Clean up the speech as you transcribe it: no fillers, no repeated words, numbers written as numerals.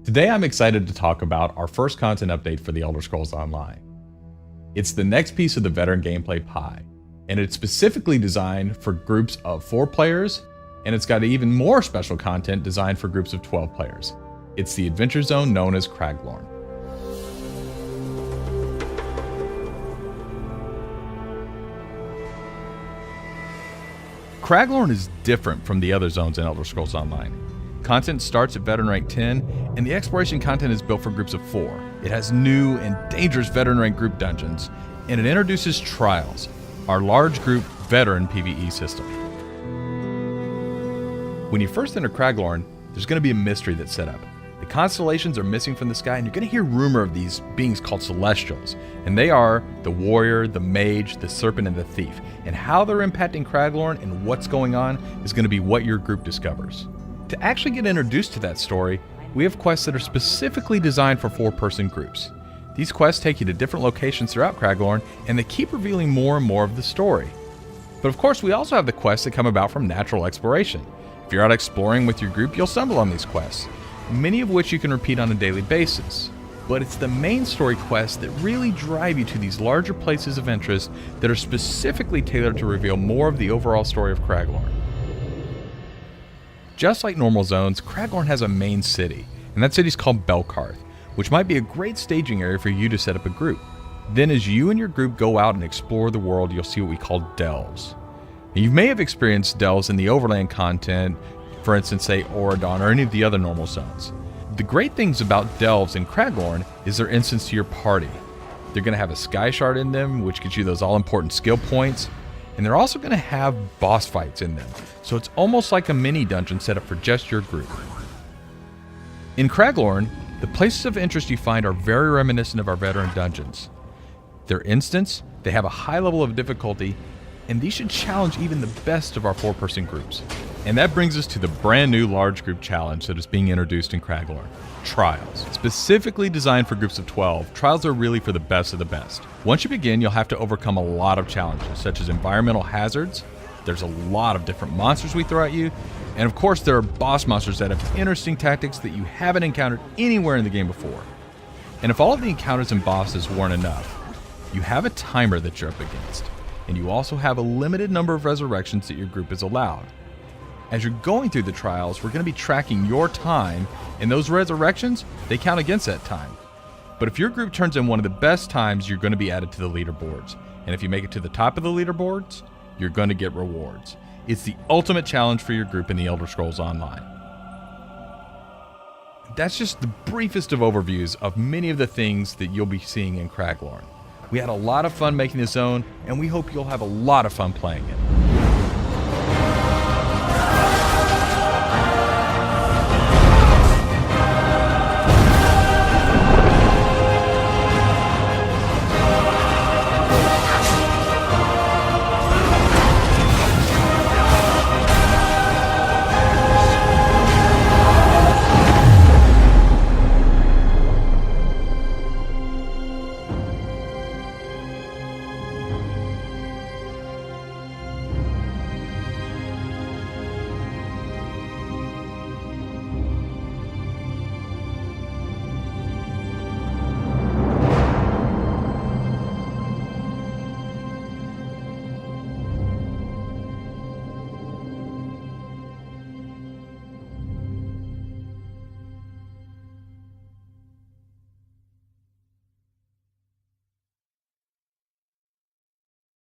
Today I'm excited to talk about our first content update for The Elder Scrolls Online. It's the next piece of the veteran gameplay pie, and it's specifically designed for groups of 4 players, and it's got even more special content designed for groups of 12 players. It's the adventure zone known as Craglorn. Craglorn is different from the other zones in Elder Scrolls Online. Content starts at veteran rank 10, and the exploration content is built for groups of 4. It has new and dangerous veteran rank group dungeons, and it introduces Trials, our large group veteran PvE system. When you first enter Craglorn, there's going to be a mystery that's set up. The constellations are missing from the sky, and you're going to hear rumor of these beings called Celestials, and they are the warrior, the mage, the serpent, and the thief. And how they're impacting Craglorn and what's going on is going to be what your group discovers. To actually get introduced to that story, we have quests that are specifically designed for 4-person groups. These quests take you to different locations throughout Craglorn, and they keep revealing more and more of the story. But of course, we also have the quests that come about from natural exploration. If you're out exploring with your group, you'll stumble on these quests, many of which you can repeat on a daily basis. But it's the main story quests that really drive you to these larger places of interest that are specifically tailored to reveal more of the overall story of Craglorn. Just like normal zones, Craglorn has a main city, and that city's called Belkarth, which might be a great staging area for you to set up a group. Then as you and your group go out and explore the world, you'll see what we call delves. Now, you may have experienced delves in the overland content, for instance, say Auradon or any of the other normal zones. The great things about delves in Craglorn is they're instants to your party. They're going to have a sky shard in them, which gives you those all-important skill points, and they're also going to have boss fights in them, so it's almost like a mini dungeon set up for just your group. In Craglorn, the places of interest you find are very reminiscent of our veteran dungeons. They're instants, they have a high level of difficulty, and these should challenge even the best of our 4-person groups. And that brings us to the brand new large group challenge that is being introduced in Craglorn, Trials. Specifically designed for groups of 12, Trials are really for the best of the best. Once you begin, you'll have to overcome a lot of challenges, such as environmental hazards. There's a lot of different monsters we throw at you, and of course there are boss monsters that have interesting tactics that you haven't encountered anywhere in the game before. And if all of the encounters and bosses weren't enough, you have a timer that you're up against, and you also have a limited number of resurrections that your group is allowed. As you're going through the trials, we're going to be tracking your time, and those resurrections, they count against that time. But if your group turns in one of the best times, you're going to be added to the leaderboards. And if you make it to the top of the leaderboards, you're going to get rewards. It's the ultimate challenge for your group in the Elder Scrolls Online. That's just the briefest of overviews of many of the things that you'll be seeing in Craglorn. We had a lot of fun making this zone, and we hope you'll have a lot of fun playing it.